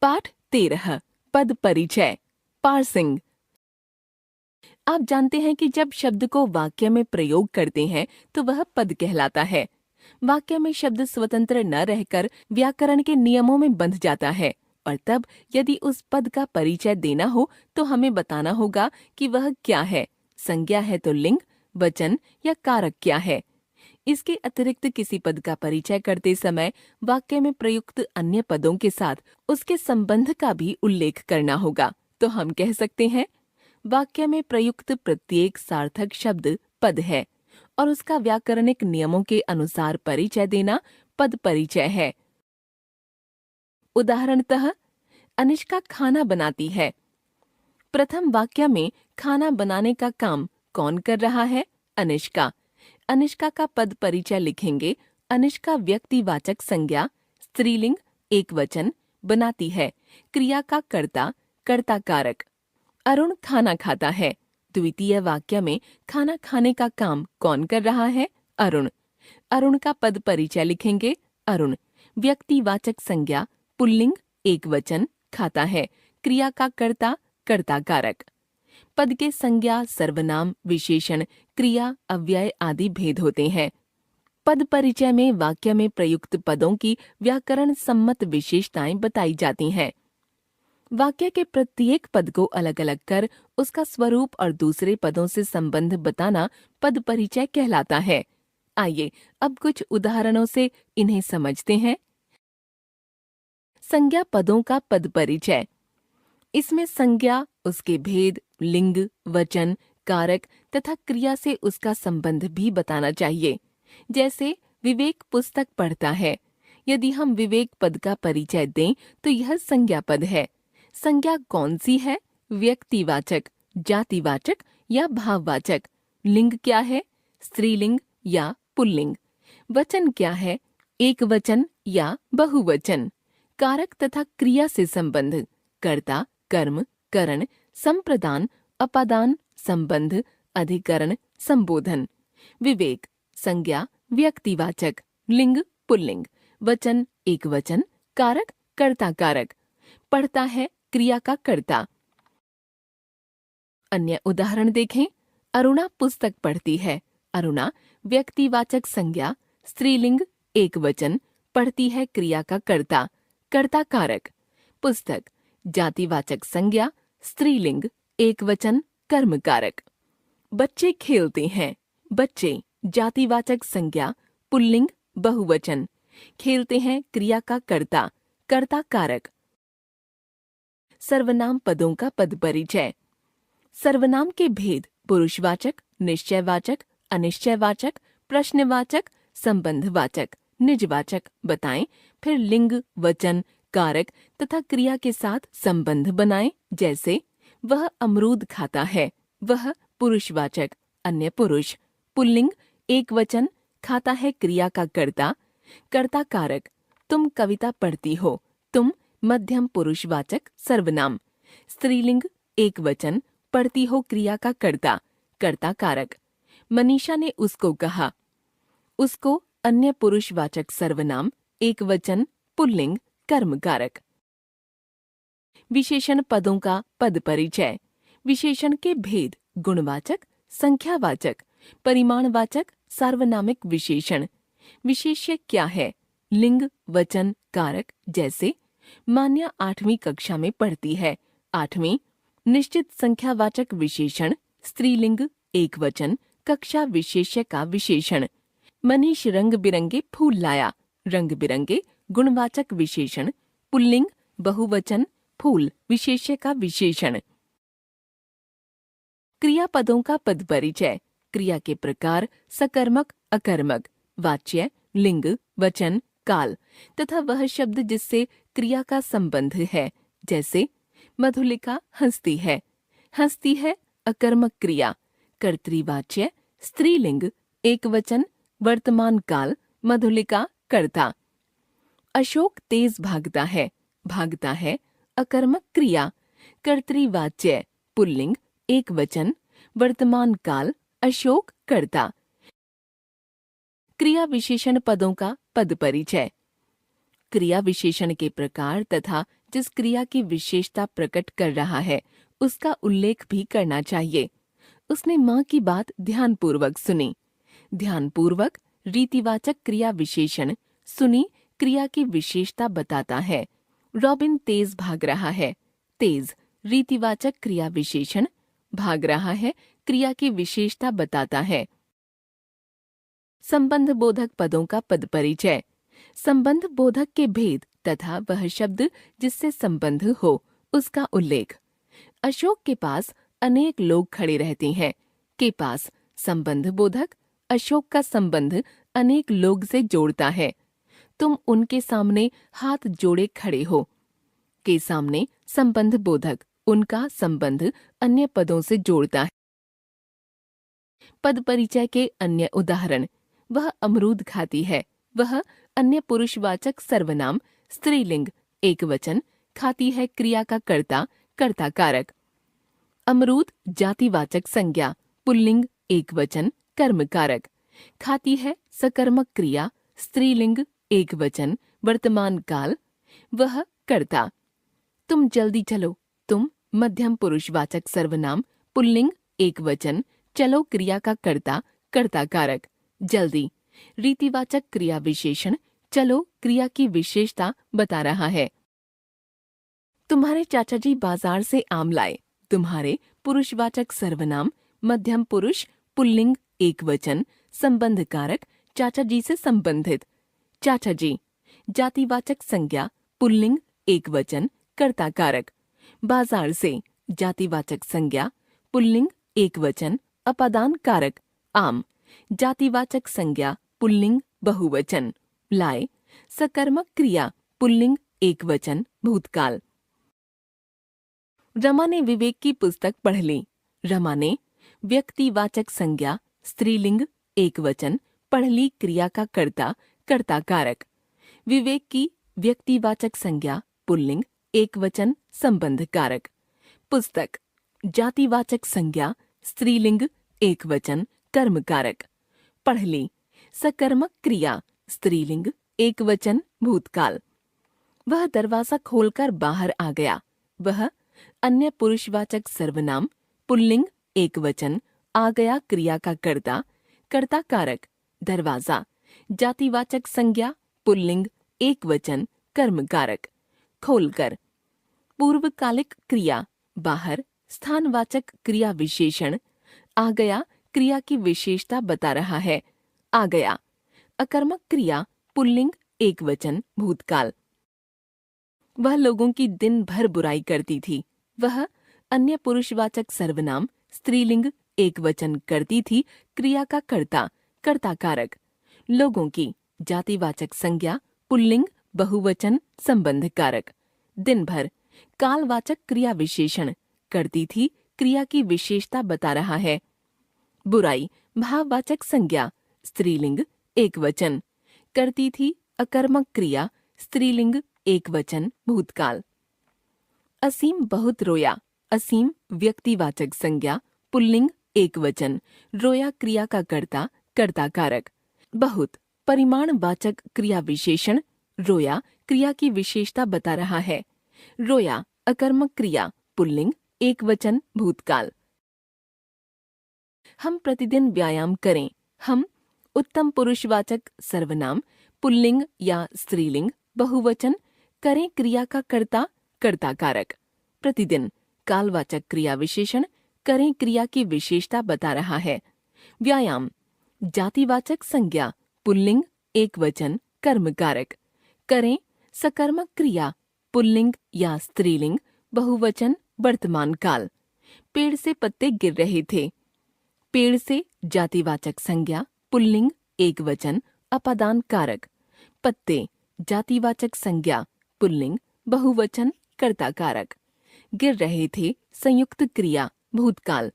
पाठ 13 पद परिचय पार्सिंग। आप जानते हैं कि जब शब्द को वाक्य में प्रयोग करते हैं तो वह पद कहलाता है। वाक्य में शब्द स्वतंत्र न रहकर व्याकरण के नियमों में बंध जाता है और तब यदि उस पद का परिचय देना हो तो हमें बताना होगा कि वह क्या है। संज्ञा है तो लिंग, वचन या कारक क्या है। इसके अतिरिक्त किसी पद का परिचय करते समय वाक्य में प्रयुक्त अन्य पदों के साथ उसके संबंध का भी उल्लेख करना होगा। तो हम कह सकते हैं, वाक्य में प्रयुक्त प्रत्येक सार्थक शब्द पद है और उसका व्याकरणिक नियमों के अनुसार परिचय देना पद परिचय है। उदाहरणतः, अनिष्का खाना बनाती है। प्रथम वाक्य में खाना बनाने का काम कौन कर रहा है? अनिष्का। अनिष्का का पद परिचय लिखेंगे। अनिष्का व्यक्तिवाचक संज्ञा, स्त्रीलिंग, एकवचन, बनाती है, क्रिया का कर्ता, कर्ता कारक। अरुण खाना खाता है। द्वितीय वाक्य में खाना खाने का काम कौन कर रहा है? अरुण। अरुण का पद परिचय लिखेंगे। अरुण व्यक्तिवाचक संज्ञा, पुल्लिंग, एकवचन, खाता है, क्रिया का कर्ता, कर्ता कारक। पद के संज्ञा, सर्वनाम, विशेषण, क्रिया, अव्यय आदि भेद होते हैं। पद परिचय में वाक्य में प्रयुक्त पदों की व्याकरण सम्मत विशेषताएं बताई जाती हैं। वाक्य के प्रत्येक पद को अलग अलग कर उसका स्वरूप और दूसरे पदों से संबंध बताना पद परिचय कहलाता है। आइए अब कुछ उदाहरणों से इन्हें समझते हैं। संज्ञा पदों का पद परिचय। इसमें संज्ञा, उसके भेद, लिंग, वचन, कारक तथा क्रिया से उसका संबंध भी बताना चाहिए। जैसे विवेक पुस्तक पढ़ता है। यदि हम विवेक पद का परिचय दें तो यह संज्ञा पद है। संज्ञा कौन सी है? व्यक्तिवाचक, जातिवाचक या भाववाचक। लिंग क्या है? स्त्रीलिंग या पुल्लिंग। वचन क्या है? एकवचन या बहुवचन। कारक तथा क्रिया से संबंध, कर्ता, कर्म, करण, संप्रदान, अपादान, संबंध, अधिकरण, संबोधन। विवेक संज्ञा, व्यक्तिवाचक, लिंग, पुल्लिंग, वचन, एकवचन, कारक, कर्ता कारक। पढ़ता है, क्रिया का कर्ता। अन्य उदाहरण देखें। अरुणा पुस्तक पढ़ती है। अरुणा व्यक्तिवाचक संज्ञा, स्त्रीलिंग, एकवचन, पढ़ती है, क्रिया का कर्ता, कर्ता कारक। पुस्तक जातिवाचक संज्ञा, स्त्रीलिंग, एकवचन, कर्म कारक। बच्चे खेलते हैं। बच्चे जातिवाचक संज्ञा, पुल्लिंग, बहुवचन, खेलते हैं, क्रिया का कर्ता, कर्ता कारक। सर्वनाम पदों का पद परिचय। सर्वनाम के भेद पुरुषवाचक, निश्चयवाचक, अनिश्चयवाचक, प्रश्नवाचक, संबंधवाचक, निजवाचक बताएं। फिर लिंग, वचन, कारक तथा क्रिया के साथ संबंध बनाएं। जैसे वह अमरूद खाता है। वह पुरुषवाचक, अन्य पुरुष, पुल्लिंग, एकवचन, खाता है, क्रिया का कर्ता, कर्ता कारक। तुम कविता पढ़ती हो। तुम मध्यम पुरुषवाचक सर्वनाम, स्त्रीलिंग, एकवचन, पढ़ती हो, क्रिया का कर्ता, कर्ता कारक। मनीषा ने उसको कहा। उसको अन्य पुरुषवाचक सर्वनाम, एकवचन, पुल्लिंग, कर्म कारक। विशेषण पदों का पद परिचय। विशेषण के भेद गुणवाचक, संख्यावाचक, परिमाणवाचक, सार्वनामिक विशेषण। विशेष्य क्या है? लिंग, वचन, कारक। जैसे मान्या 8वीं कक्षा में पढ़ती है। 8वीं निश्चित संख्यावाचक विशेषण, स्त्रीलिंग, एकवचन, कक्षा विशेष्य का विशेषण। मनीष रंग बिरंगे फूल लाया। रंग बिरंगे गुणवाचक विशेषण, पुल्लिंग, बहुवचन, फूल विशेष्य का विशेषण। क्रियापदों का पद परिचय। क्रिया के प्रकार सकर्मक, अकर्मक, वाच्य, लिंग, वचन, काल तथा वह शब्द जिससे क्रिया का संबंध है। जैसे मधुलिका हंसती है। हंसती है अकर्मक क्रिया, कर्तृवाच्य, स्त्रीलिंग, एकवचन, वर्तमान काल, मधुलिका कर्ता। अशोक तेज भागता है। भागता है अकर्मक क्रिया, कर्तृवाच्य, पुल्लिंग, एकवचन, वर्तमान काल, अशोक कर्ता। क्रिया विशेषण पदों का पद परिचय। क्रिया विशेषण के प्रकार तथा जिस क्रिया की विशेषता प्रकट कर रहा है उसका उल्लेख भी करना चाहिए। उसने माँ की बात ध्यानपूर्वक सुनी। ध्यानपूर्वक रीतिवाचक क्रिया विशेषण सुनी क्रिया की विशेषता बताता है। रॉबिन तेज भाग रहा है। तेज रीतिवाचक क्रिया विशेषण, भाग रहा है क्रिया की विशेषता बताता है। संबंध बोधक पदों का पद परिचय। संबंध बोधक के भेद तथा वह शब्द जिससे संबंध हो उसका उल्लेख। अशोक के पास अनेक लोग खड़े रहते हैं। के पास संबंध बोधक अशोक का संबंध अनेक लोग से जोड़ता है। तुम उनके सामने हाथ जोड़े खड़े हो। के सामने संबंध बोधक उनका संबंध अन्य पदों से जोड़ता है। पद परिचय के अन्य उदाहरण। वह अमरूद खाती है। वह अन्य पुरुषवाचक सर्वनाम स्त्रीलिंग एकवचन, खाती है क्रिया का कर्ता, कर्ता कारक। अमरूद जातिवाचक संज्ञा पुल्लिंग एकवचन, कर्म कारक। खाती है सकर्मक क्रिया स्त्रीलिंग एकवचन, वर्तमान काल। वह कर्ता। तुम जल्दी चलो। तुम मध्यम पुरुषवाचक सर्वनाम पुल्लिंग एकवचन, चलो क्रिया का कर्ता, कर्ता कारक। जल्दी रीतिवाचक क्रिया विशेषण, चलो क्रिया की विशेषता बता रहा है। तुम्हारे चाचा जी बाजार से आम लाए। तुम्हारे पुरुषवाचक सर्वनाम मध्यम पुरुष पुल्लिंग एकवचन, संबंध कारक चाचा जी से संबंधित। चाचा जी जातिवाचक संज्ञा पुल्लिंग एकवचन, कर्ता कारक। बाजार से जातिवाचक संज्ञा पुल्लिंग एकवचन, अपादान कारक। आम जातिवाचक संज्ञा पुल्लिंग बहुवचन। लाए सकर्मक क्रिया पुल्लिंग एकवचन, भूतकाल। रमा ने विवेक की पुस्तक पढ़ ली। रमा ने व्यक्तिवाचक संज्ञा स्त्रीलिंग एकवचन, पढ़ ली क्रिया का कर्ता, कर्ता कारक। विवेक की व्यक्तिवाचक संज्ञा पुल्लिंग एकवचन, संबंध कारक। पुस्तक जातिवाचक संज्ञा स्त्रीलिंग एकवचन, कर्म कारक। पढ़ ली सकर्मक क्रिया स्त्रीलिंग एकवचन, भूतकाल। वह दरवाजा खोलकर बाहर आ गया। वह अन्य पुरुषवाचक सर्वनाम पुल्लिंग एकवचन, आ गया क्रिया का कर्ता, कर्ता कारक। दरवाजा जातिवाचक संज्ञा पुल्लिंग एकवचन, कर्म कारक। खोलकर पूर्वकालिक क्रिया बाहर, स्थानवाचक क्रिया विशेषण। आ गया क्रिया की विशेषता बता रहा है। आ गया अकर्मक क्रिया पुल्लिंग एकवचन, भूतकाल। वह लोगों की दिन भर बुराई करती थी। वह अन्य पुरुषवाचक सर्वनाम स्त्रीलिंग एकवचन करती थी क्रिया का कर्ता, कर्ता कारक। लोगों की जातिवाचक संज्ञा पुल्लिंग बहुवचन, संबंध कारक। दिन भर कालवाचक क्रिया विशेषण, करती थी क्रिया की विशेषता बता रहा है। बुराई भाववाचक संज्ञा स्त्रीलिंग एकवचन, करती थी अकर्मक क्रिया स्त्रीलिंग एकवचन, भूतकाल। असीम बहुत रोया। असीम व्यक्तिवाचक संज्ञा पुल्लिंग एकवचन, रोया क्रिया का कर्ता, कर्ता कारक। बहुत परिमाणवाचक क्रिया विशेषण, रोया क्रिया की विशेषता बता रहा है। रोया अकर्मक क्रिया पुल्लिंग एकवचन, भूतकाल। हम प्रतिदिन व्यायाम करें। हम उत्तम पुरुषवाचक सर्वनाम पुल्लिंग या स्त्रीलिंग बहुवचन, करें क्रिया का कर्ता, कर्ता कारक। प्रतिदिन कालवाचक क्रिया विशेषण, करें क्रिया की विशेषता बता रहा है। व्यायाम जातिवाचक संज्ञा पुल्लिंग एकवचन, कर्म कारक। करें सकर्मक क्रिया पुल्लिंग या स्त्रीलिंग बहुवचन, वर्तमान काल। पेड़ से पत्ते गिर रहे थे। पेड़ से जातिवाचक संज्ञा पुल्लिंग एकवचन, अपादान कारक। पत्ते जातिवाचक संज्ञा पुल्लिंग बहुवचन, कर्ता कारक। गिर रहे थे संयुक्त क्रिया, भूतकाल।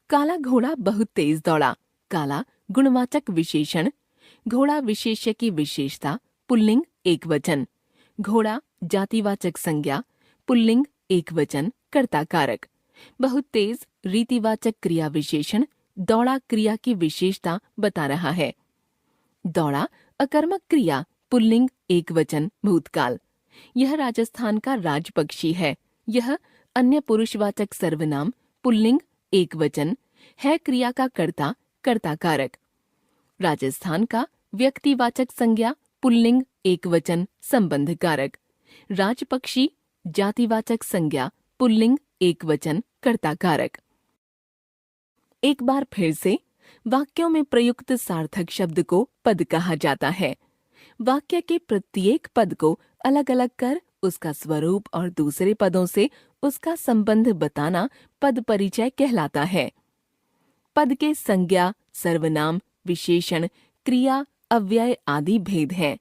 काला घोड़ा बहुत तेज दौड़ा। काला गुणवाचक विशेषण, घोड़ा विशेष्य की विशेषता पुल्लिंग एकवचन। घोड़ा जातिवाचक संज्ञा पुल्लिंग एकवचन, कर्ता कारक। बहुत तेज रीतिवाचक क्रिया विशेषण, दौड़ा क्रिया की विशेषता बता रहा है। दौड़ा अकर्मक क्रिया पुल्लिंग एकवचन, भूतकाल। यह राजस्थान का राज पक्षी है। यह अन्य पुरुषवाचक सर्वनाम पुल्लिंग एकवचन है क्रिया का कर्ता कर्ता कारक। राजस्थान का व्यक्तिवाचक संज्ञा पुल्लिंग एकवचन संबंध कारक। राजपक्षी जातिवाचक संज्ञा पुल्लिंग एकवचन कर्ता कारक। एक बार फिर से, वाक्यों में प्रयुक्त सार्थक शब्द को पद कहा जाता है। वाक्य के प्रत्येक पद को अलग अलग कर उसका स्वरूप और दूसरे पदों से उसका संबंध बताना पद परिचय कहलाता है। पद के संज्ञा, सर्वनाम, विशेषण, क्रिया, अव्यय आदि भेद हैं।